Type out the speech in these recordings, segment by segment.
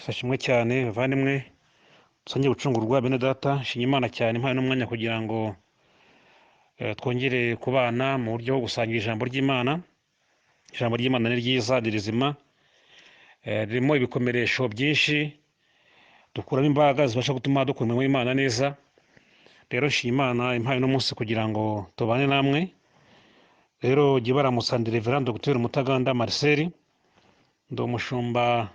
Sashimwe cyane bavandimwe dusongeye gucungurwa bene data nshimye Imana cyane mpaye n'umwanya kugira ngo twongere kubana mu buryo bwo gusangira ijambo ry'Imana. Ijambo ry'Imana ni ryiza, ni rizima, ririmo ibikomeresho byinshi dukuramo imbaraga zibasha gutuma dukora imirimo y'Imana neza. Rero nshimye Imana impaye n'umunsi kugira ngo tubane namwe. Rero jye baramusandira Reverend Dr MUTAGANDA Marcel, ndi umushumba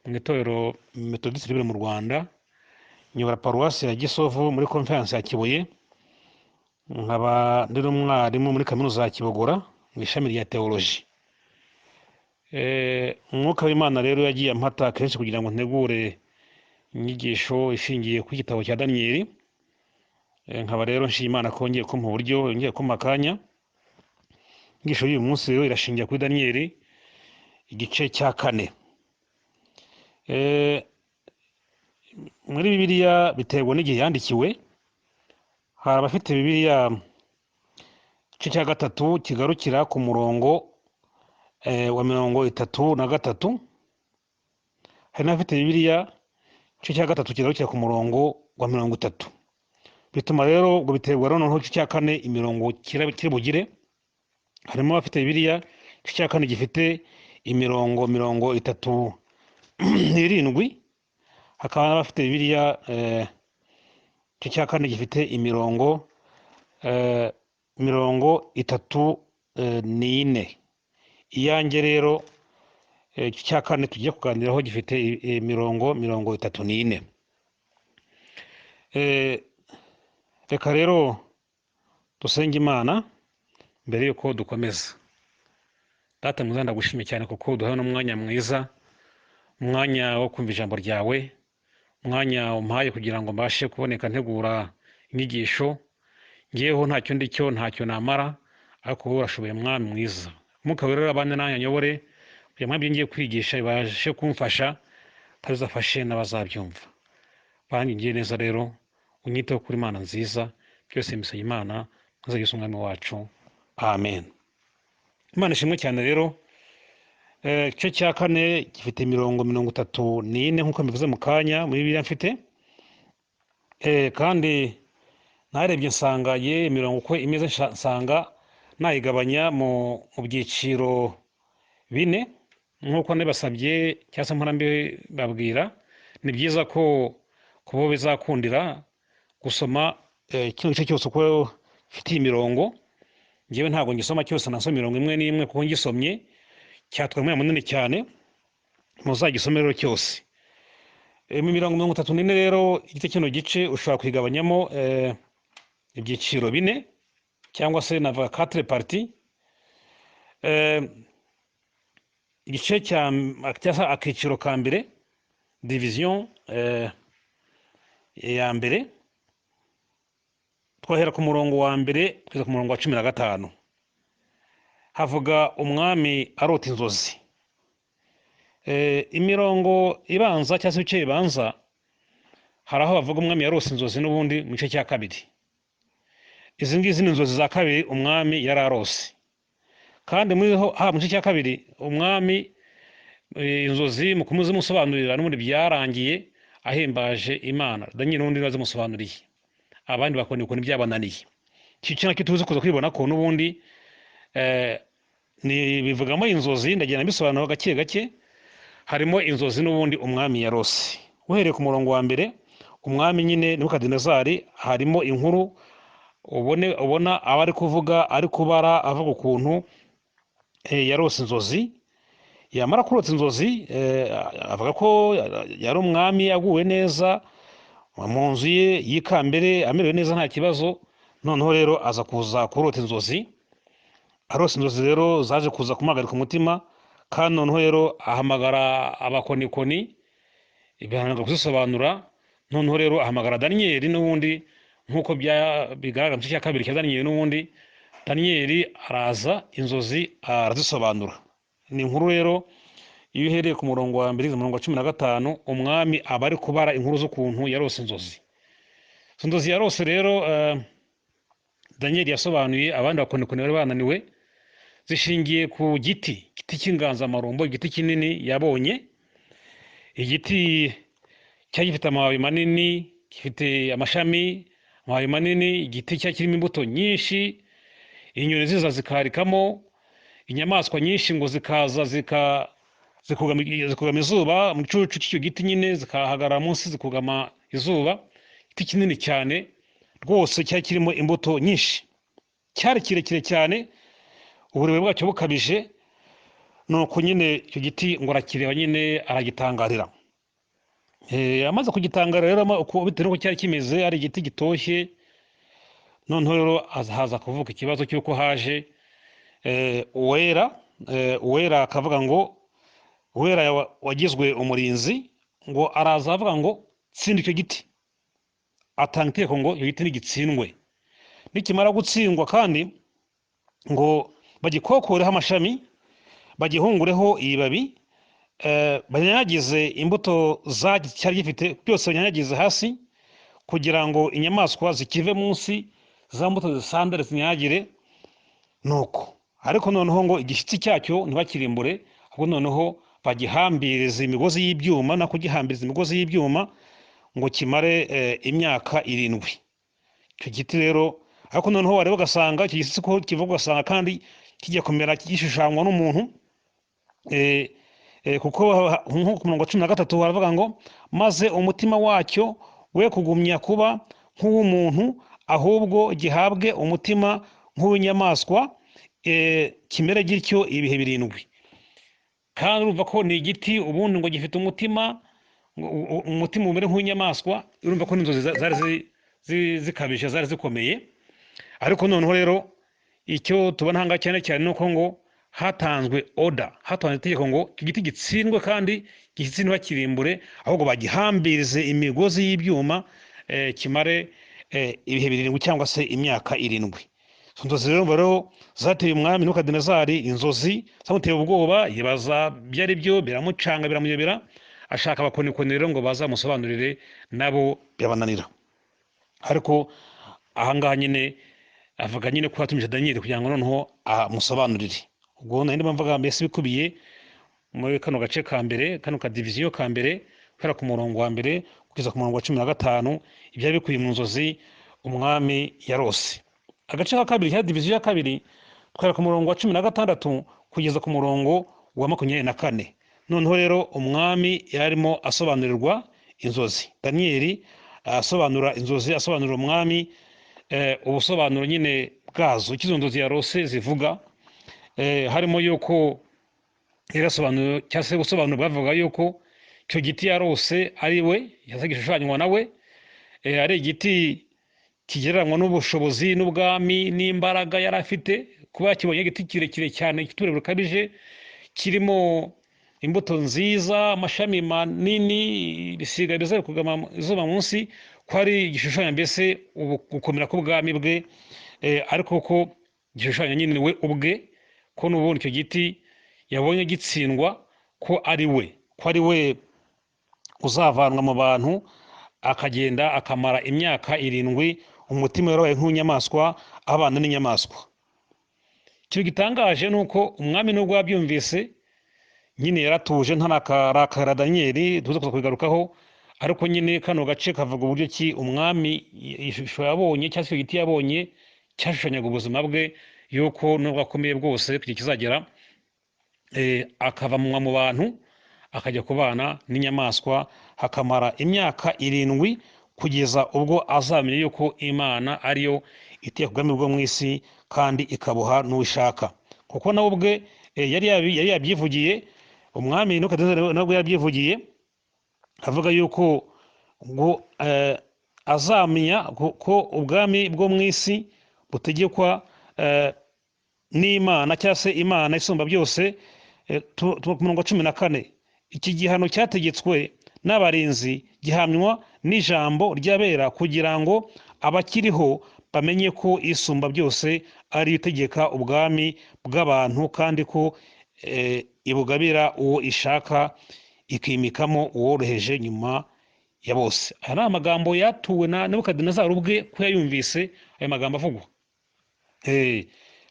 mu itorero Methodiste Libre mu Rwanda, nyobora paruwasi ya Gisovu muri conference ya Kibuye, nkaba ndi n'umwarimu muri kaminuza ya Kibogora mu ishami rya teoloji. Umwuka w'Imana rero yagiye ampata kenshi kugira ngo ntegure inyigisho ishingiye ku gitabo cya Daniyeli. Nkaba rero nshimye Imana ko ngiye kumpa uburyo, ngiye kumpa akanya. Inyigisho y'uyu munsi rero irashingiye kuri Daniyeli igice cya kane. Muri Bibiliya biterwa n'igihe yandikiwe. Hari abafite Bibiliya igice cya gatatu kigarukira ku murongo wa 33. Hari n'abafite Bibiliya igice cya gatatu kigarukira ku murongo wa 30. Bituma rero ubwo biterwa noneho igice cya kane imirongo kiri bugire. Harimo abafite Bibiliya igice cya kane gifite imirongo 37, hakaba n'abafite Bibiliya igice cya kane gifite imirongo 34. Iyanjye rero igice cya kane tugiye kuganiraho gifite imirongo 34. Reka rero dusenge Imana mbere yuko dukomeza. Data mwiza, ndagushimye cyane kuko uduha n'umwanya mwiza, umwanya wo kumva ijambo ryawe, umwanya umpaye kugira ngo mbashe kuboneka ntegura inyigisho. Ngeweho ntacyo ndicyo, ntacyo namara, ariko wowe urashoboye mwami mwiza. Umwuka wera abane nanjye anyobore kugira ngo ibyo ngiye kwigisha bibashe kumfasha kandi uzafashe n'abazabyumva. Banjye ngiye neza rero, unyiteho kuri Imana nziza, byose mbisaba Imana maze Yesu umwami wacu, amen. Imana ishimwe cyane rero. Igice cya kane gifite imirongo 34 nk'uko mbivuze mu kanya muri Bibiliya mfite. Kandi narebye nsanga imirongo uko imeze, nsanga nayigabanya mu byiciro 4 nk'uko nabasabye cyangwa se mpora mbibabwira. Ni byiza ko kubo bizakundira gusoma kino gice cyose uko gifitiye imirongo. Ngewe ntabwo ngisoma cyose, nasoma imirongo imwe n'imwe kuko ngisomye cyatwaye umwanya munini cyane. Muzagisome rero cyose. Mu mirongo 34 rero igice kino gice ushobora kwigabanyamo ibyiciro 4 cyangwa se navuga 4 parties. Igice cyangwa akiciro ka mbere, division ya mbere, twahera ku murongo wa mbere kugeza ku murongo wa 15. Havuga umwami arota inzozi. Imirongo ibanza cyangwa se ibice bibanza, hari aho bavuga umwami yarose inzozi n'ubundi mu gice cya kabiri. Izi ngizi ni inzozi za kabiri umwami yari arose. Kandi mu gice cya kabiri umwami inzozi mu kumuzimusobanurira n'ubundi byarangiye ahimbaje Imana. Daniyeli n'ubundi bazimusobanuriye, abandi bakora ukuntu byabananiye. Iki kintu nacyo tuzi kuza kwibona ko n'ubundi bivugamo inzozi, ndagenda mbisobanura gake gake. Harimo inzozi n'ubundi umwami yarose. Uhereye ku murongo wa mbere, umwami nyine Nebukadinezari, harimo inkuru ubona aba ari kuvuga, ari kubara, avuga ukuntu yarose inzozi. Yamara kurota inzozi, avuga ko yari umwami aguwe neza mu nzu ye y'ikambere, amerewe neza nta kibazo. Noneho rero aza kuza kurota inzozi. Arose inzozi rero zaje kuza kumuhagarika umutima, kandi noneho rero ahamagara abakonikoni ibihananga kuzisobanura. Noneho rero ahamagara Daniyeli n'ubundi nk'uko bigaragara mu gice cya kabiri cya Daniyeli. N'ubundi Daniyeli araza inzozi arazisobanura. Ni inkuru rero iyo uhereye ku murongo wa mbere kugeza ku murongo wa 15, umwami aba ari kubara inkuru z'ukuntu yarose inzozi. Inzozi yarose rero Daniyeli yasobanuye, abandi bakonikoni bari bananiwe. Zishingiye ku giti cy'inganzamarumbo, igiti kinini yabonye. igiti cyari gifite amababi manini, gifite amashami, amababi manini, igiti cyari kirimo imbuto nyinshi, inyoni ziza zikarikamo, inyamaswa nyinshi ngo zikaza zikugama izuba mu gicucu cy'icyo giti nyine, zikahagarara munsi zikugama izuba. Igiti kinini cyane rwose cyari kirimo imbuto nyinshi, cyari kirekire cyane, uburebure bwacyo bukabije. Nuko nyine icyo giti ngo arakireba nyine aragitangarira. Amaze kugitangarira rero uko bitewe n'uko cyari kimeze, ari igiti gitoshye. Noneho rero haza kuvuga ikibazo cy'uko haje uwera akavuga ngo uwera wagizwe umurinzi ngo araza avuga ngo tsinda icyo giti, atanga itegeko ngo icyo giti nigitsindwe. Nikimara gutsindwa kandi ngo bagikokoreho amashami, bagihungureho ibibabi, banyanyagize imbuto cyari gifite byose, banyanyagize hasi kugira ngo inyamaswa zikive munsi, za mbuto zisandare zinyagire. Nuko ariko noneho ngo igishyitsi cyacyo ntibakirimbure, ahubwo noneho bagihambiriza imigozi y'ibyuma, no kugihambiriza imigozi y'ibyuma ngo kimare imyaka 7. Icyo giti rero ariko noneho wareba ugasanga icyo gishyitsi ko kivuga, ugasanga kandi kijya kumera gishushanywa n'umuntu, kuko nko ku murongo wa 13 baravuga ngo maze umutima wacyo we kugumya kuba nk'uw'umuntu, ahubwo gihabwe umutima nk'uw'inyamaswa, kimere gityo ibihe 7. Kandi urumva ko ni igiti ubundi ngo gifite umutima umere nk'uw'inyamaswa. Urumva ko n'inzozi zari zikabije, zari zikomeye. Ariko noneho rero icyo tubona hanga cyane cyane nuko ngo hatanzwe itegeko ngo icyo giti gitsindwe kandi gishyitsi ntibakirimbure, ahubwo bagihambirize imigozi y'ibyuma, kimare ibihe 7 cyangwa se imyaka 7. Inzozi rero zateye umwami Nebukadinezari, inzozi zamuteye ubwoba, yibaza ibyo ari byo, biramucanga, biramuyobera, ashaka abakonikoni rero ngo bazamusobanurire, nabo birabananira. Ariko ahangaha nyine avuga nyine ko yatumije Daniyeli kugira ngo noneho amusobanurire. Ubwo nari mvuga mbese bikubiye muri kano gace ka mbere, kano ka diviziyo ka mbere, guhera ku murongo wa mbere kugeza ku murongo wa 15, ibyari bikubiye mu nzozi umwami yarose. Agace ka kabiri cya diviziyo ya kabiri twara ku murongo wa 16 kugeza ku murongo wa 24. Noneho rero umwami yarimo asobanurirwa inzozi. Daniyeli asobanura inzozi, asobanurira umwami ubusobanuro nyine bwazo, ikizo nzozi yarose zivuga. Harimo yuko yarasobanura cyangwa se gusobanura bavuga yuko icyo giti yarose ari we yazagishushanywa nawe, ari igiti kigereranywa n'ubushobozi n'ubwami n'imbaraga yari afite, kuba kibonye igiti kirekire cyane cy'uburebure bukabije, kirimo imbuto nziza, amashami manini, ibisiga biza kugama izuba munsi, ko ari igishushanyo mbese gukomera k'ubwami bwe. Ariko ko igishushanyo nyine we ubwe, ko n'ubundi icyo giti yabonye gitsindwa, ko ari we uzavanwa mu bantu akagenda akamara imyaka 7, umutima warabaye nk'inyamaswa, abana n'inyamaswa. Icyo gitangaje nuko umwami nubwo yabyumvise nyine yaratuje, ntararakara Daniyeli, tuza kugarukaho. Ariko nyine kano gace kavuga uburyo ki umwami ishusho yabonye cyangwa se icyo giti yabonye cyashushanyaga ubuzima bwe, yuko nubwo akomeye bwose kugira kizagera akava mu bantu akajya kubana n'inyamaswa, hakamara imyaka 7 kugeza ubwo azamenya yuko Imana ariyo iteye ubwami bwo mu isi kandi ikabuha n'uwishaka. Kuko nawe ubwe yari yabyivugiye, umwami Nebukadinezari nabwo yabyivugiye, avuga yuko ngo azamenya ko ubwami bwo mu isi butegekwa n'Imana, cyangwa se Imana isumba byose. Ku murongo wa 14, iki gihano cyategetswe n'abarinzi gihamywa n'ijambo ry'abera, kugira ngo abakiriho bamenye ko isumba byose ari itegeka ubwami bw'abantu, kandi ko ibugabira uwo ishaka, ikimikamo uworoheje nyuma ya bose. Aya ni amagambo yatuwe na Nebukadinezari ubwe, ko yayumvise aya magambo avugwa.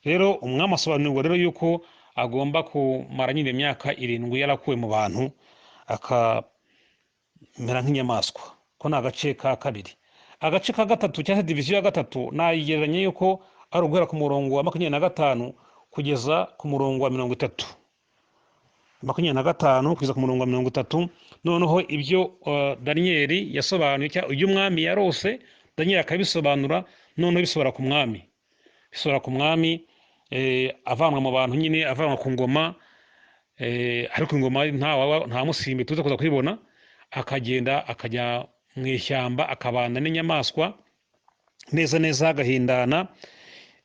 Rero umwami asobanurirwa rero yuko agomba kumara nyine imyaka 7 yarakuwe mu bantu, mera nk'inyamaswa, ko ni agace ka kabiri. Agace ka gatatu cyangwa se diviziyo ya gatatu nayigereranya yuko ari uguhera ku murongo wa 25 kugeza ku murongo wa 30. 25 kugeza ku murongo wa 30. Noneho ibyo Daniyeli yasobanuye cyangwa ibyo umwami yarose Daniyeli akabisobanura, noneho bisobora ku mwami, avanwa mu bantu nyine, avanwa ku ngoma, ariko ingoma nta musimbi tuza kuza kwibona, akagenda akajya mu ishyamba akabana n'inyamaswa neza neza, agahindana,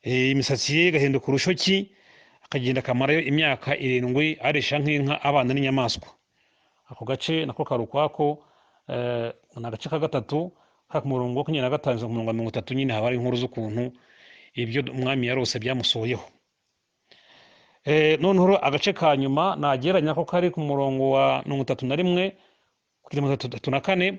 imisatsi ye igahinduka urushoki, akagenda akamarayo imyaka 7 aresha nk'inka abana n'inyamaswa. Ako gace nako kari ukwako, ni agace ka gatatu ka ku murongo wa 25 ku murongo wa 30. Nyine haba ari inkuru z'ukuntu ibyo umwami yarose byamusohoyeho. Noneho agace ka nyuma nageranya ko kari ku murongo wa 31 kugeza 34.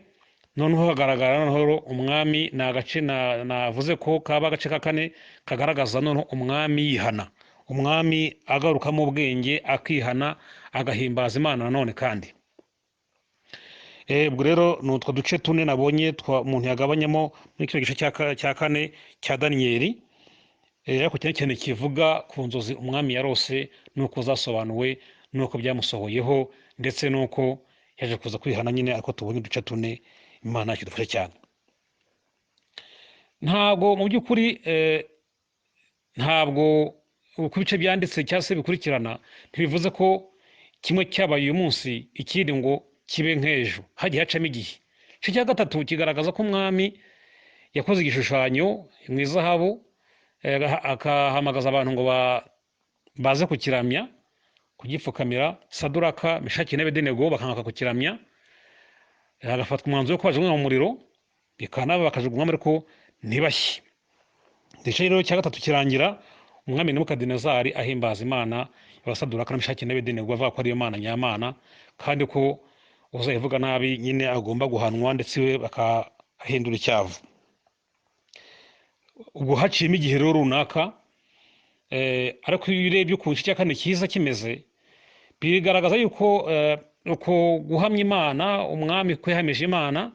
Noneho hagaragara noneho umwami, ni agace navuze ko kaba agace ka kane kagaragaza noneho umwami yihana, umwami agarukamo ubwenge, akihana, agahimbaza Imana nanone kandi. Ubwo rero ni utwo duce tune nabonye umuntu yagabanyamo muri kino gice cya kane cya Daniyeli, ariko cyane cyane kivuga ku nzozi umwami yarose, nuko zasobanuwe, nuko byamusohoyeho, ndetse nuko yaje kuza kwihana nyine. Ariko tubonye uduce tune, Imana kidufashe cyane. Ntabwo mu by'ukuri, ntabwo uko ibice byanditse cyangwa se bikurikirana ntibivuze ko kimwe cyabaye uyu munsi ikindi ngo kibe nk'ejo, hagiye hacamo igihe. Igice cya gatatu kigaragaza ko umwami yakoze igishushanyo mu izahabu, akahamagaza abantu ngo baze kukiramya, kugipfukamira. Saduraka, Meshaki n'Abedenego bakanga kukiramya, agafatwa umwanzuro wo kubajugunya mu muriro, bikanaba bakajugunyamo ariko ntibashye. Igice rero cya gatatu kirangira umwami Nebukadinezari ahimbaza Imana y'Abasaduraka na Meshaki n'Abedenego, avuga ko ariyo Mana nyamana, kandi ko uzayivuga nabi nyine agomba guhanwa, ndetse we bakahindura icyavu. Ubwo haciyemo igihe rero runaka, ariko iyo urebye ukuntu igice cya kane kiza kimeze, bigaragaza yuko uko guhamya Imana, umwami kwihamije Imana,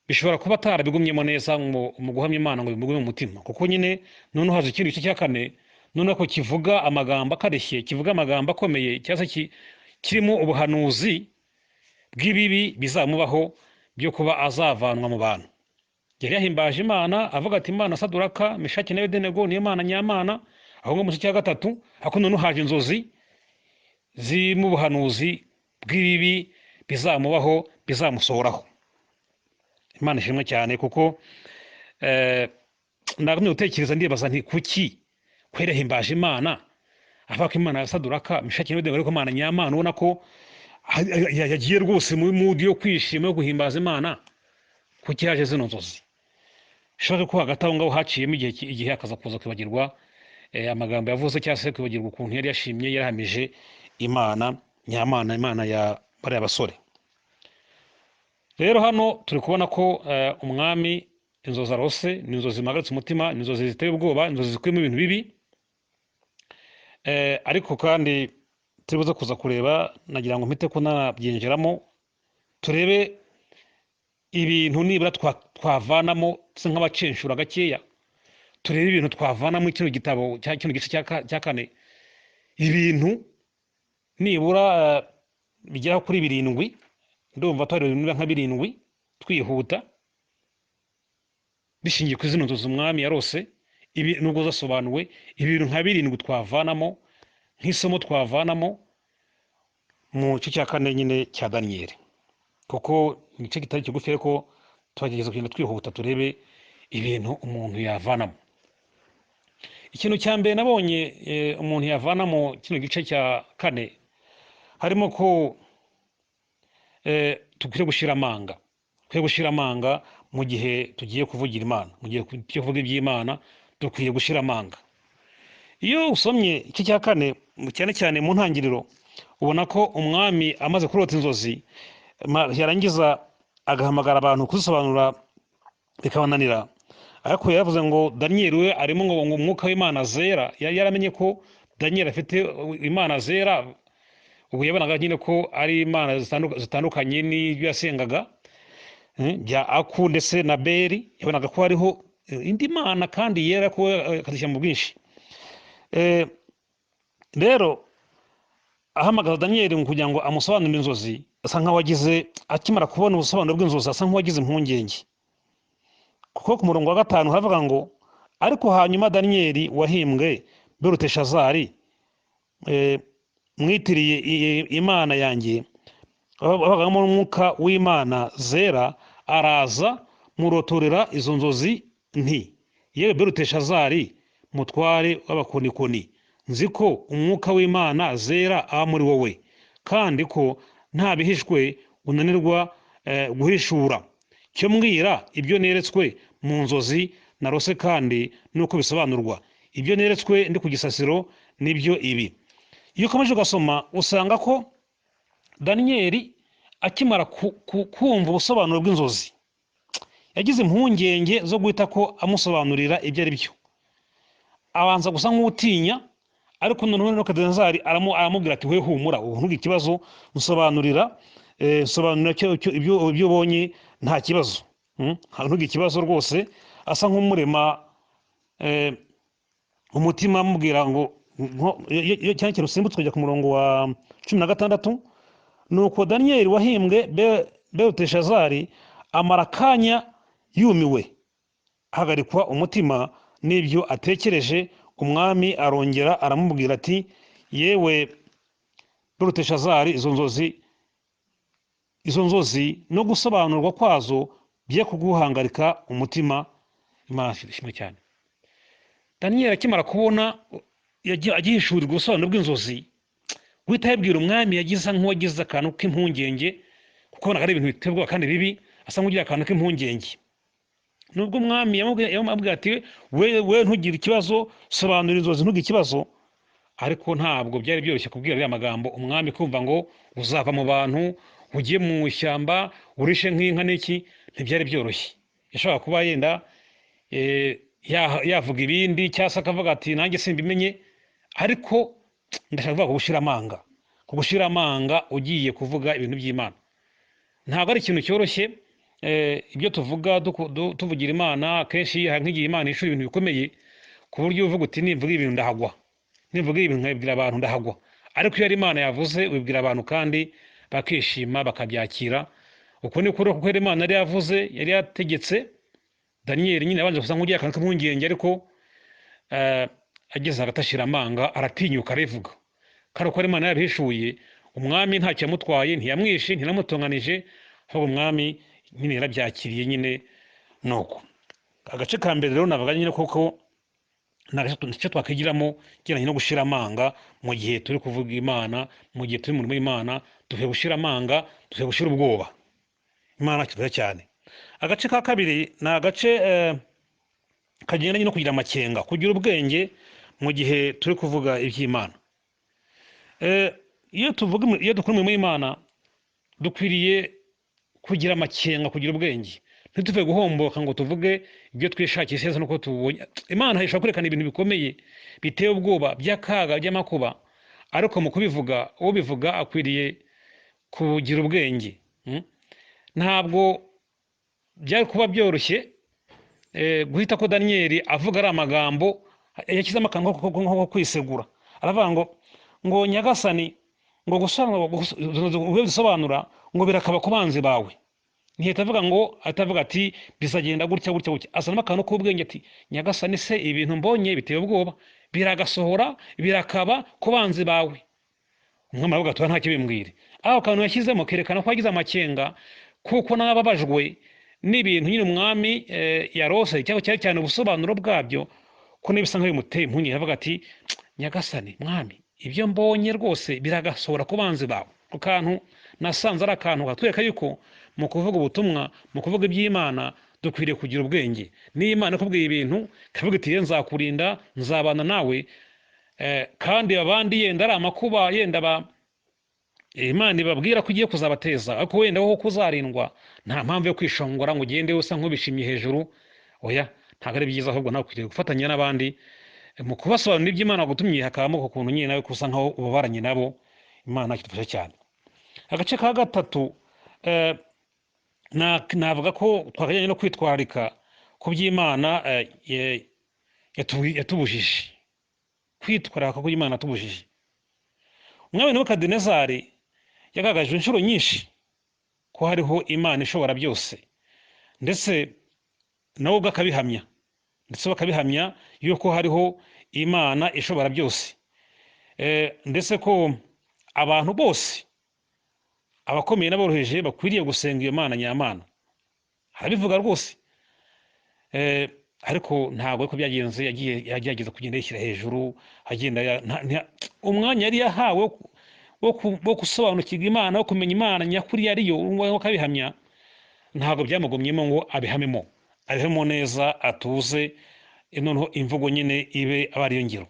bishobora kuba atarabigumyemo neza mu guhamya Imana ngo bimugume mu mutima. Kuko nyine noneho haje ikindi gice cya kane, noneho ko kivuga amagambo akareshye, kivuga amagambo akomeye, cyangwa se kirimo ubuhanuzi bw'ibibi bizamubaho byo kuba azavanwa mu bantu. Yari yahimbaje Imana avuga ati Imana Saduraka, Meshaki n'Abedenego niyo Mana nyamana, aho ngo mu gice cya gatatu ariko noneho haje inzozi zirimo ubuhanuzi bw'ibibi bizamubaho, bizamusohoraho. Imana ishimwe cyane, kuko nagumye gutekereza ndibaza nti kuki kwera himbaje Imana avuga ko Imana ya Saduraka, Meshaki n'Abedenego ariko Mana nyamana, ubona ko yagiye rwose muri mudi yo kwishima, yo guhimbaza Imana. Kuki yaje zino nzozi? Shaka ko hagati aho ngaho haciyemo igihe akaza kuza kwibagirwa amagambo yavuze, cyangwa se kwibagirwa ukuntu yari yashimye, yarahamije Imana nyamana, Imana ya bariya basore. Rero hano turi kubona ko umwami inzozi arose ni inzozi zimagaritse umutima, ni inzozi ziteye ubwoba, inzozi zikuyemo ibintu bibi. Ariko kandi turibuze kuza kureba, nagira ngo mpite ko nabyinjiramo, turebe ibintu nibura twavanamo nk'abacenshura gakeya, turebe ibintu twavanamo kino gitabo cya kino gice cya kane, ibintu nibura bigera kuri 7. Ndumva twari nka 7 twihuta, bishingiye ku zino nzozi umwami yarose, ibi nubwo zasobanuwe, ibintu nka 7 twavanamo nk'isomo twavanamo mu gice cya kane nyine cya Daniyeli. Kuko igice kitari kigufi, ariko twageze kugenda twihuta turebe ibintu umuntu yavanamo. Ikintu cya mbere nabonye umuntu yavanamo kino gice cya kane, harimo ko tukwiye gushira amanga, mu gihe tugiye kuvugira Imana, mu gihe tugiye kuvuga iby'Imana, dukwiye gushira amanga. Iyo usomye iki cya kane cyane cyane mu ntangiriro, ubona ko umwami amaze kurota inzozi, yarangiza agahamagara abantu kuzisobanura bikabananira. Ariko yavuze ngo Daniyeli we arimo ngo umwuka w'Imana zera, yari yaramenye ko Daniyeli afite Imana zera, ubu yabonaga nyine ko ari imana zitandukanye n'ibyo yasengaga, bya aku ndetse na beri. Yabonaga ko hariho indi mana kandi yera, ko akazishyira mu bwinshi. Rero ahamagaza Daniyeli kugira ngo amusobanurire inzozi, asa nkaho akimara kubona ubusobanuro bw'inzozi, asa nk'uwagize impungenge, kuko ku murongo wa 5 haravuga ngo ariko hanyuma Daniyeli wahimbwe Beluteshazari, mwitiriye imana yanjye, abagamo n'umwuka w'imana zera, araza murotorera izo nzozi nti, yewe Beluteshazari mutware w'abakonikoni, nzi ko umwuka w'imana zera aba muri wowe, kandi ko nta bihishwe unanirwa guhishura. Cyo mbwira ibyo neretswe mu nzozi narose kandi nuko bisobanurwa. Ibyo neretswe ndi ku gisasiro nibyo ibi. Iyo ukomeje ugasoma usanga ko Daniyeli akimara kumva ubusobanuro bw'inzozi yagize impungenge zo guhita ko amusobanurira ibyo ari byo. Abanza gusa nk'utinya, ariko noneho Nebukadinezari aramubwira ati, we humura, ntugire ikibazo, musobanurira ibyo ubonye, nta kibazo, ntugire ikibazo rwose. Asa nk'umurema umutima, amubwira ngo cyane cyane usimbutse kujya ku murongo wa 16. Nuko Daniyeli wahimbwe Beluteshazari amara akanya yumiwe, ahagarikwa umutima n'ibyo atekereje. Umwami arongera aramubwira ati, yewe Beluteshazari, izo nzozi no gusobanurwa kwazo bye kuguhangarika umutima. Imana ishimwe cyane. Daniyeli akimara kubona agihishurirwa ubusobanuro bw'inzozi, guhita yabwira umwami yagize nk'uwagize akantu k'impungenge, kuko abonaga ari ibintu bitebwa kandi bibi, asa nk'ugira akantu k'impungenge. Nubwo umwami yamubwira ati, we ntugire ikibazo, sobanura inzozi, ntugire ikibazo, ariko ntabwo byari byoroshye kubwira ariya magambo umwami, kumva ngo uzava mu bantu ugiye mu ishyamba urishe nk'inka n'iki, ntibyari byoroshye. Yashobora kuba yenda yavuga ibindi, cyangwa se akavuga ati nanjye simbimenye, ariko ndashaka kuvuga kugushira amanga ugiye kuvuga ibintu by'Imana. Ntabwo ari ikintu cyoroshye. Ibyo tuvuga tuvugira Imana kenshi nk'igihe Imana ishura ibintu bikomeye, ku buryo uvuga uti nimvuga ibintu ndahagwa, nimvuga ibintu nkabibwira abantu ndahagwa. Ariko iyo ari Imana yavuze ubibwira abantu kandi bakishima bakabyakira. Uko ni kuri kuko Imana yari yavuze, yari yategetse. Daniyeli nyine abanje gusa nk'ugiye akantu k'impungenge, ariko ageze hagati ashira amanga, aratinyuka arivuga. Kandi uko Imana yabihishuye, umwami ntacyo yamutwaye, ntiyamwishe, ntinamutonganije, ahubwo umwami nyine yarabyakiriye nyine. Nuko agace ka mbere rero navuga nyine koko nicyo twakigiramo kijyanye no gushira amanga mu gihe turi kuvuga Imana, mu gihe turi mu murimo w'Imana. Dukwiye gushira amanga, dukwiye gushira ubwoba. Imana kivuga cyane. Agace ka kabiri ni agace kagendanye no kugira amakenga, kugira ubwenge mu gihe turi kuvuga iby'Imana. Iyo dukora umurimo w'Imana dukwiriye kugira amakenga, kugira ubwenge. Ntituve guhomboka ngo tuvuge ibyo twishakisha neza nuko tubonye. Imana ishobora kwerekana ibintu bikomeye biteye ubwoba, by'akaga, by'amakuba, ariko mu kubivuga ubivuga akwiriye kugira ubwenge. Ntabwo byari kuba byoroshye guhita ko Daniyeli avuga ari amagambo yashyizemo akantu ko kwisegura. Aravuga ngo nyagasani, ngo gusobanura ngo birakaba ku banzi bawe. Ntihita avuga ati bizagenda gutya gutya gutya. Azanamo akantu k'ubwenge ati, nyagasani se ibintu mbonye biteye ubwoba, biragasohora, birakaba ku banzi bawe. Umwami aravuga ati, ntacyo bimbwire. Aho kantu yashyizemo kerekana ko yagize amakenga, kuko n'ababajwe n'ibintu nyine umwami yarose, cyangwa cyane ubusobanuro bwabyo, ko n'ibisa nk'aho bimuteye impungenge. Aravuga ati, nyagasani mwami, ibyo mbonye rwose biragasohora ku banzi bawe. Akantu nasanze ari akantu katwereka yuko mu kuvuga ubutumwa, mu kuvuga iby'Imana, dukwiriye kugira ubwenge. Niyo Imana ikubwiye ibintu ikavuga iti, nzakurinda, nzabana nawe, kandi abandi yenda ari amakuba, yenda Imana ibabwira ko ugiye kuzabateza, ariko wenda wowe kuzarindwa, nta mpamvu yo kwishongora ngo ugende usa nk'ubishimye hejuru. Oya, ntabwo ari byiza, ahubwo nawe ukwiriye gufatanya n'abandi mu kubasobanurira iby'Imana gutumye hakabamo ku kuntu nyine nawe kusa nkaho ubabaranye nabo. Imana kitufasha cyane. Agace ka gatatu navuga ko twakajyanye no kwitwararika ku by'Imana yatubujije, kwitwararika ku by'Imana yatubujije. Umwami Nebukadinezari yagaragaje inshuro nyinshi ko hariho Imana ishobora byose, ndetse nawe ubwo akabihamya, ndetse bakabihamya yuko hariho Imana ishobora byose, ndetse ko abantu bose abakomeye n'aboroheje bakwiriye gusenga iyo Mana nyamana. Arabivuga rwose, ariko ntabwo ko byagenze. Yagerageza kugenda yishyira hejuru, agenda umwanya yari yahawe wo gusobanukirwa Imana, wo kumenya Imana nyakuri yariyo, akabihamya, ntabwo byamugomyemo ngo abihemo neza, atuze, noneho imvugo nyine ibe aba ariyo ngiro.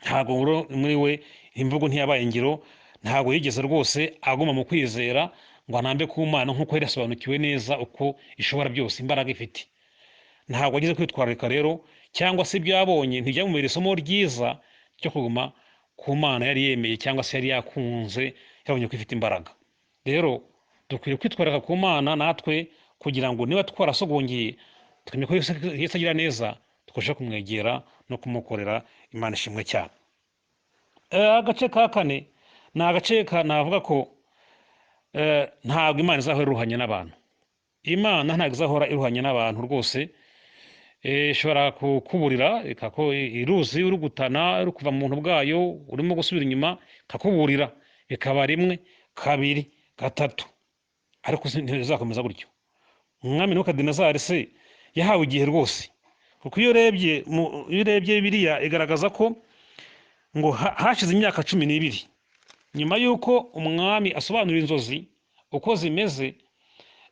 Ntabwo muri we imvugo ntiyabaye ngiro, ntabwo yigeze rwose aguma mu kwizera ngo anambe ku Mana nk'uko yari yasobanukiwe neza uko ishobora byose, imbaraga ifite. Ntabwo ageze kwitwararika rero, cyangwa se ibyo yabonye ntibyamubera isomo ryiza ryo kuguma ku Mana yari yemeye, cyangwa se yari yakunze, yabonye ko ifite imbaraga. Rero dukwiye kwitwararika ku Mana natwe, kugira ngo niba twarasogongeye tukamenya ko Yesu agira neza, tukarushaho kumwegera no kumukorera. Imana ishimwe cyane. Agace ka kane ni agace navuga ko ntabwo Imana izahora iruhanya n'abantu. Imana ntabwo izahora iruhanya n'abantu rwose. Ishobora kukuburira, iruzi uri gutana, uri kuva mu buntu bwayo, urimo gusubira inyuma, ikakuburira, bikaba rimwe, kabiri, gatatu, ariko ntibizakomeza gutyo. Umwami Nebukadinezari se yahawe igihe rwose, kuko iyo urebye Bibiliya igaragaza ko ngo hashize imyaka 12 nyuma y'uko umwami asobanura inzozi uko zimeze,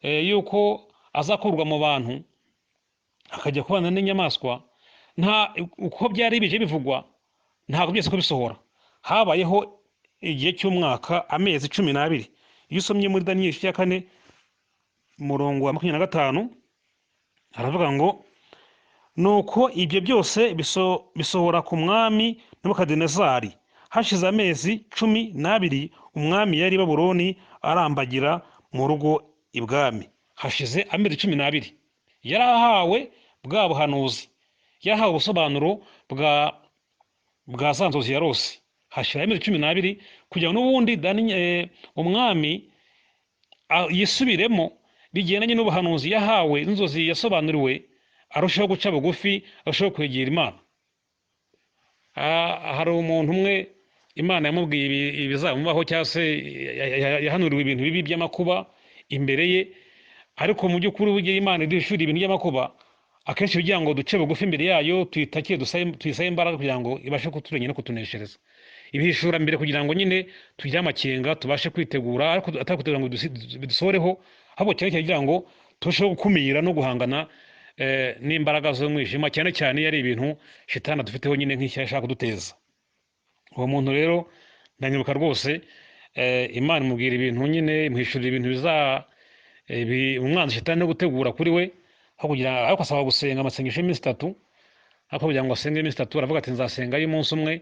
y'uko azakurwa mu bantu akajya kubana n'inyamaswa. Uko byari bije bivugwa, ntabwo byose ko bisohora. Habayeho igihe cy'umwaka, amezi 12. Iyo usomye muri Daniyeli Igice cya 4 umurongo wa 25, aravuga ngo nuko ibyo byose bisohora ku mwami Nebukadinezari. Hashize amezi 12 umwami yari i Babuloni arambagira mu rugo ibwami. Hashize amezi 12 yari ahawe bwa buhanuzi, yahawe ubusobanuro bwa za nzozi yarose. Hashira amezi 12 kugira ngo n'ubundi umwami yisubiremo bigendanye n'ubuhanuzi yahawe, n'inzozi yasobanuriwe, arushaho guca bugufi, arushaho kwegera Imana. Hari umuntu umwe Imana yamubwiye ibizamubaho, cyangwa se yahanuriwe ibintu bibi by'amakuba imbere ye, ariko mu by'ukuri ugiye Imana iduhishurira ibintu by'amakuba, akenshi kugira ngo duce bugufi imbere yayo, tuyitakiye, tuyisabe imbaraga kugira ngo ibashe kuturengera no kutuneshereza. Ibihishura mbere kugira ngo nyine tugire amakenga, tubashe kwitegura, ariko atari kugira ngo bidusohoreho, ahubwo cyane kugira ngo turusheho gukumira no guhangana n'imbaraga z'umwijima, cyane cyane yari ibintu shitani dufiteho nyine nk'icyo ashaka kuduteza. Uwo muntu rero ndanyibuka rwose, Imana imubwira ibintu nyine, imuhishurira ibintu umwanzi shitani no gutegura kuri we, ariko asaba gusenga amasengesho y'iminsi 3, ariko kugira ngo asenge iminsi 3, aravuga ati nzasenga y'umunsi umwe.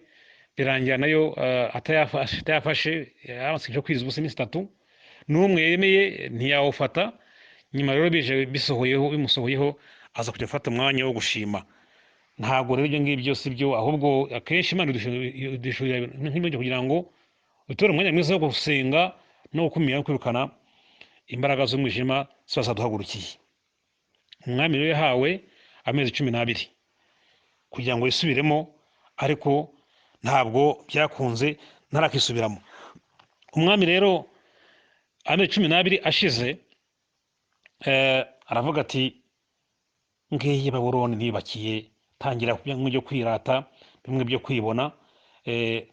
Birangira nayo atayafashe, amasengesho kwiza ubusa iminsi 3, n'umwe yemeye ntiyawufata. Nyuma rero bije bimusohoyeho, aza kujya afata umwanya wo gushima. Ntabwo rero ibyo ngibyo si byo, ahubwo akenshi Imana idushyurira nk'ibyo kugira ngo utore umwanya mwiza wo gusenga no gukumira no kwirukana imbaraga z'umwijima ziba zaduhagurukiye. Umwami rero yahawe amezi 12 kugira ngo yisubiremo, ariko ntabwo byakunze, ntarakisubiramo. Umwami rero amezi 12 ashize, aravuga ati ngiye Babuloni ntibakiye, tangira bimwe byo kwirata, bimwe byo kwibona.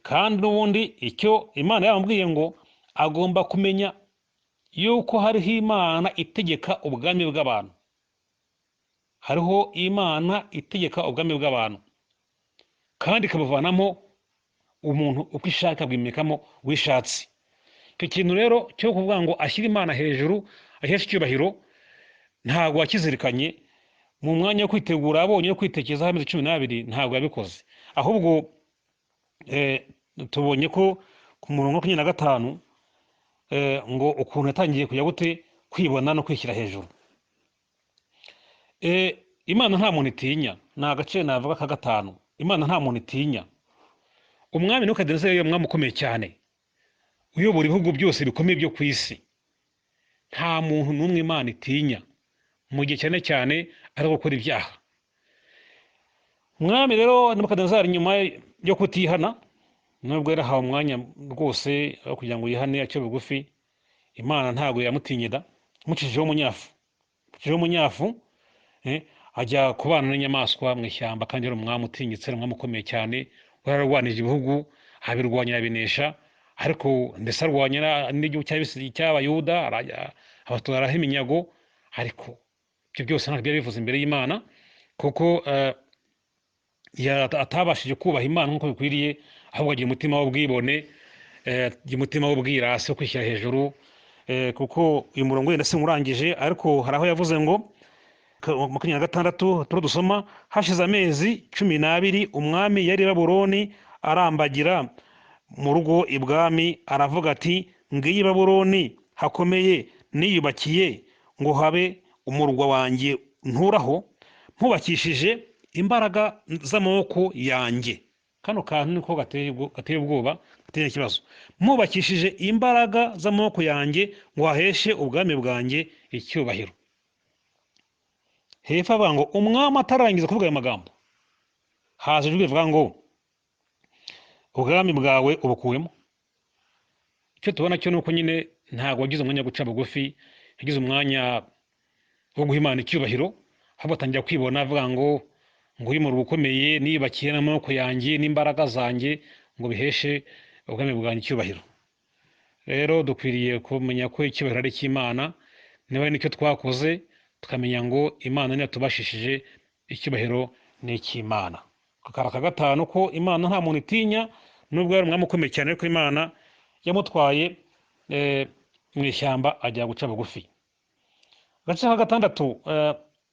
Kandi n'ubundi icyo Imana yambwiye ngo agomba kumenya yuko hariho Imana itegeka ubwami bw'abantu. Hariho Imana itegeka ubwami bw'abantu, kandi ikabuvanamo umuntu uko ishaka, bwimikamo wishatse. Icyo kintu rero cyo kuvuga ngo ashyira Imana hejuru, ahesha icyubahiro, ntabwo wakizirikanye mu mwanya wo kwitegura, abonye no kwitekerezaho amezi 12, ntabwo yabikoze. Ahubwo tubonye ko ku murongo wa 25 ngo ukuntu yatangiye kujya gute kwibona no kwishyira hejuru. Imana nta muntu itinya, ni agace navuga ka 5. Imana nta muntu itinya. Umwami Nebukadinezari yari umwami ukomeye cyane, uyobora ibihugu byose bikomeye byo ku isi. Nta muntu n'umwe Imana itinya mu gihe cyane cyane ari gukora ibyaha. Umwami rero Nebukadinezari nyuma yo kutihana, nubwo yarahawe umwanya rwose kugira ngo yihane ace bugufi, Imana ntabwo yamutinyida, mucishijeho umunyafu, ajya kubana n'inyamaswa mu ishyamba, kandi yari umwami utinyitse, umwami ukomeye cyane, wararwanije ibihugu, abirwanya abinesha, ariko ndetse arwanya n'igihugu cy'Abayuda, abatwaraho iminyago, ariko ibyo byose ntabwo byari bivuze imbere y'Imana, kuko atabashije kubaha Imana nk'uko bikwiriye, ahubwo agira umutima w'ubwibone, agira umutima w'ubwirasi wo kwishyira hejuru. Kuko uyu murongo wenda sinkurangije, ariko hari aho yavuze ngo 26 turo dusoma, hashize amezi 12 umwami yari Babuloni arambagira mu rugo ibwami, aravuga ati ngiyi Babuloni hakomeye niyubakiye ngo habe umurwa wanjye nturaho, mpubakishije imbaraga z'amaboko yanjye. Kano kantu niko gateye ubwoba, gateye ikibazo. Mpubakishije imbaraga z'amaboko yanjye ngo haheshe ubwami bwanjye icyubahiro. Hepfo avuga ngo umwami atarangiza kuvuga ayo magambo, haje ijwi rivuga ngo ubwami bwawe ubukuyemo. Icyo tubona cyo nuko nyine ntabwo wagize umwanya wo guca bugufi, yagize umwanya wo guha Imana icyubahiro, ahubwo atangira kwibona avuga ngo uyu murwa ukomeye niyubakiye n'amaboko yanjye n'imbaraga zanjye ngo biheshe ubwami bwanjye icyubahiro. Rero dukwiriye kumenya ko icyubahiro ari icy'Imana, niba nicyo twakoze tukamenya ngo Imana niyo tubashishije, icyubahiro ni icy'Imana. Kakara ka 5 ko Imana nta muntu itinya, nubwo yari umwami ukomeye cyane, ariko Imana yamutwaye mu ishyamba ajya guca bugufi. Agace ka 6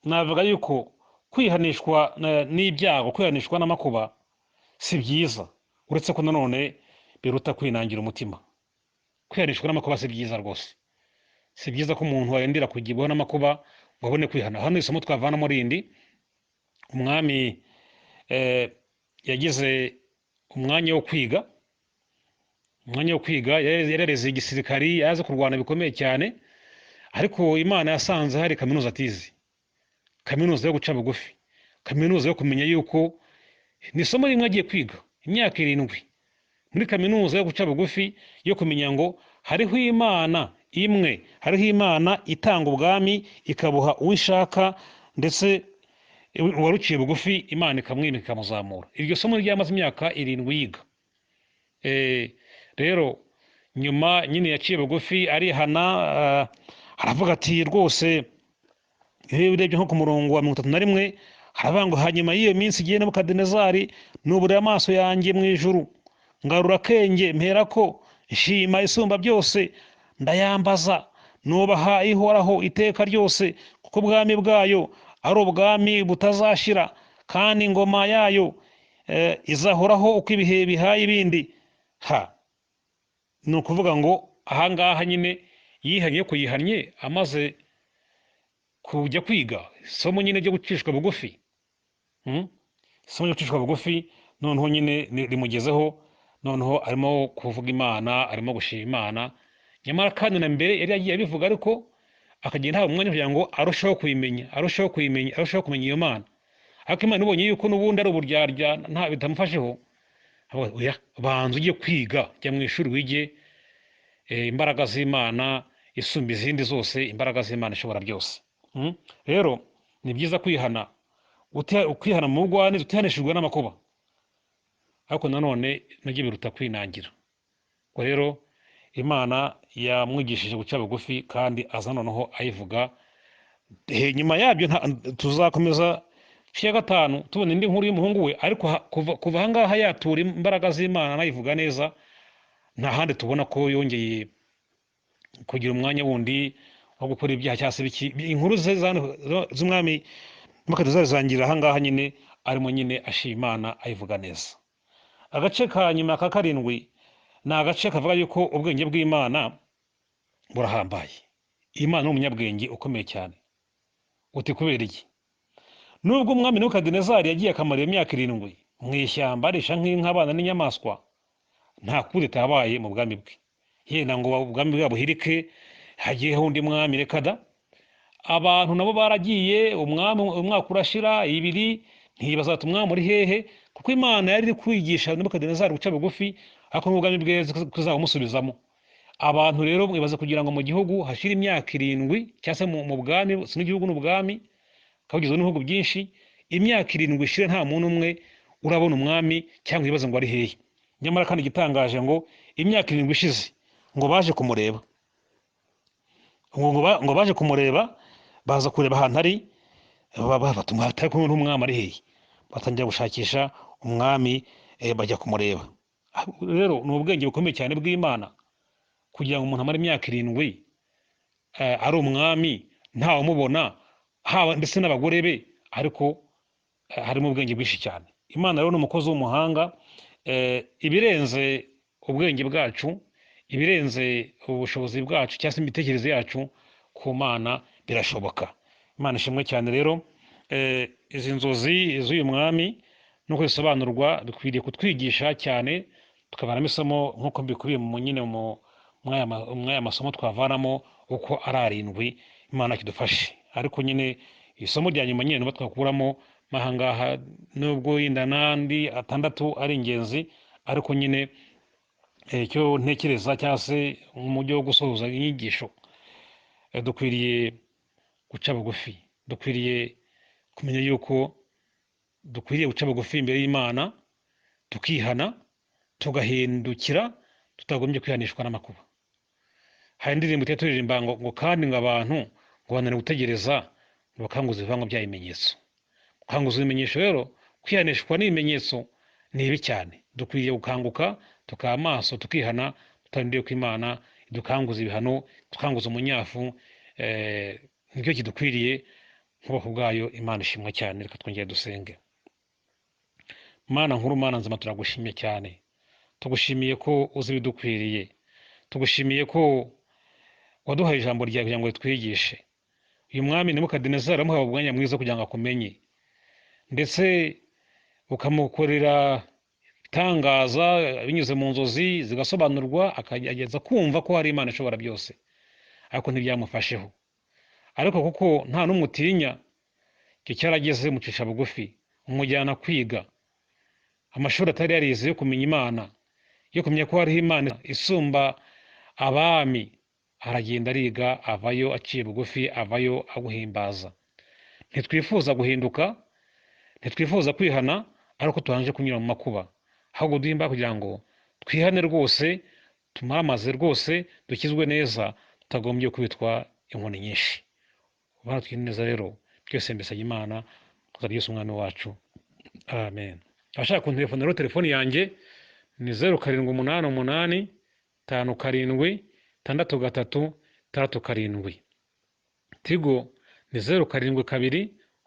navuga yuko kwihanishwa n'ibyago, kwihanishwa n'amakuba si byiza, uretse ko nanone biruta kwinangira umutima. Kwihanishwa n'amakuba si byiza rwose, si byiza ko umuntu warendera kugibwaho n'amakuba ngo abone kwihana. Hano isomo twavana muri rindi, umwami yagize umwanya wo kwiga, yarareze igisirikari, yaje kurwana bikomeye cyane, ariko Imana yasanze hari kaminuza atizi, kaminuza yo guca bugufi, kaminuza yo kumenya yuko ni isomo rimwe agiye kwiga imyaka 7 muri kaminuza yo guca bugufi, yo kumenya ngo hariho Imana imwe, hariho Imana itanga ubwami ikabuha uwishaka, ndetse uwaruciye bugufi Imana ikamwimika ikamuzamura. Iryo somo ryamaze imyaka 7 yiga. Rero nyuma nyine yaciye bugufi arihana, aravuga ati rwose, urebye nko ku murongo wa 31 haravuga ngo hanyuma y'iyo minsi igihe Nebukadinezari nubura amaso yanjye mu ijuru, ngarura akenge mperako nshima isumba byose, ndayambaza nubaha ihoraho iteka ryose, kuko ubwami bwayo ari ubwami butazashira, kandi ingoma yayo izahoraho uko ibihe bihaye ibindi. Ni ukuvuga ngo ahangaha nyine yihanye ko yihanye amaze kujya kwiga isomo nyine ryo gucishwa bugufi, isomo ryo gucishwa bugufi, noneho nyine rimugezeho, noneho arimo kuvuga Imana, arimo gushima Imana. Nyamara kandi na mbere yari yagiye abivuga, ariko akagenda haba umwanya kugira ngo arusheho kuyimenya, arusheho kumenya iyo Mana. Ariko Imana ibonye yuko n'ubundi ari uburyarya nta bitamufasheho, oya banza ujye kwiga, jya mu ishuri wige imbaraga z'Imana isumba izindi zose, imbaraga z'Imana ishobora byose. Rero ni byiza kwihana, ukihana mu bugwaneza, utihanishijwe n'amakuba, ariko nanone nabyo biruta kwinangira. Ubwo rero Imana yamwigishije guca bugufi, kandi aza noneho ayivuga. Nyuma yabyo tuzakomeza cya 5 tubona indi nkuru y'umuhungu we, ariko kuva ahangaha yatura imbaraga z'Imana anayivuga neza, nta handi tubona ko yongeye kugira umwanya wundi wo gukora ibyaha cyangwa se biki. Inkuru z'umwami Nebukadinezari zangira ahangaha nyine arimo nyine ashima Imana ayivuga neza. Agace ka nyuma ka 7 ni agace kavuga yuko ubwenge bw'Imana burahambaye. Imana ni umunyabwenge ukomeye cyane. Uti kubera iki? Nubwo umwami Nebukadinezari yagiye akamara imyaka 7 mu ishyamba arisha nk'abana n'inyamaswa, nta kudeta yabaye mu bwami bwe. Yenda ngo ubwami bwabo buhirike hagiyeho undi mwami, reka da. Abantu nabo baragiye, umwaka urashira 2, ntibazata umwami uri hehe, kuko Imana yari iri kwigisha Nebukadinezari guca bugufi, ariko n'ubwami bwe kuzabumusubizamo. Abantu rero mwibaza kugira ngo mu gihugu hashira imyaka 7 cyase mu bwami, sin'igihugu n'ubwami kagizwe n'ibihugu byinshi, imyaka 7 ishire nta muntu umwe urabona umwami cyangwa ibibazo ngo ari hehe. Nyamara kandi gitangaje ngo imyaka 7 ishize ngo baje kumureba, ngo baje kumureba, baza kureba ahantu ari, batumwa hatari kumwe n'umwami ari hehe, batangira gushakisha umwami, bajya kumureba. Rero ni ubwenge bukomeye cyane bw'Imana kugira ngo umuntu amare imyaka 7 ari umwami ntawe umubona, haba ndetse n'abagore be, ariko harimo ubwenge bwinshi cyane. Imana rero ni umukozi w'umuhanga, ibirenze ubwenge bwacu, ibirenze ubushobozi bwacu cyangwa se imitekerereze yacu, ku Mana birashoboka. Imana ishimwe cyane. Rero izi nzozi z'uyu mwami nuko zisobanurwa bikwiriye kutwigisha cyane, tukavanamo isomo nk'uko mbikubiye mu nyine mwaya masomo twavanamo uko ari 7. Imana kidufashe. Ariko nyine isomo rya nyuma nyine twakuramo mahangaha, nubwo yinda nandi 6 ari ingenzi, ariko nyine icyo ntekereza cyangwa se mu buryo bwo gusohoza inyigisho, dukwiriye guca bugufi, dukwiriye kumenya yuko dukwiriye guca bugufi imbere y'Imana, tukihana, tugahindukira, tutagombye kwihanishwa n'amakuba. Hari indirimbo turirimba ngo kandi ngo abantu ngo banane gutegereza, bakanguza ibivango by'ibimenyetso. Gukanguza ibimenyetso rero, kwihanishwa n'ibimenyetso ni ibi cyane. Dukwiriye gukanguka, tukaba amaso, tukihana, tutarindiye ko Imana idukanguza ibihano, tukanguza umunyafu. Nicyo kidukwiriye nk'ubwoko bwayo. Imana ishimwe cyane. Reka twongere dusenge. Mana nkuru, Mana nzima, turagushimye cyane. Tugushimiye ko uzi ibidukwiriye, tugushimiye ko waduhaye ijambo ryawe kugira ngo twigishe. Uyu mwami Nebukadinezari amuhaye ubwanya mwiza kugira ngo akumenye, ndetse ukamukorera itangaza binyuze mu nzozi zigasobanurwa, akageza kumva ko hari Imana ishobora byose, ariko ntibyamufasheho. Ariko kuko nta n'umutinya, icyo cyarageze mucisha bugufi, umujyana kwiga amashuri atari yarize yo kumenya Imana, yo kumenya ko hariho Imana isumba abami. Aragenda ariga, avayo aciye bugufi, avayo aguhimbaza. Ntitwifuza guhinduka, ntitwifuza kwihana, ariko tubanje kunyura mu makuba. Ahubwo duhimba kugira ngo twihane rwose, tumamaze rwose, dukizwe neza, tutagombye kubitwa inkoni nyinshi. Ubana twineza rero, byose mbisabye Imana, kuza Yesu umwami wacu. Amen. Abashaka kuntelefona rero, telefoni yanjye ni 0788 57 6 3 Tigo ni 07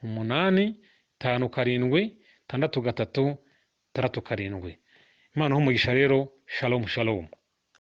8 57 6 3 Imana umugisha rero. Shalom shalom.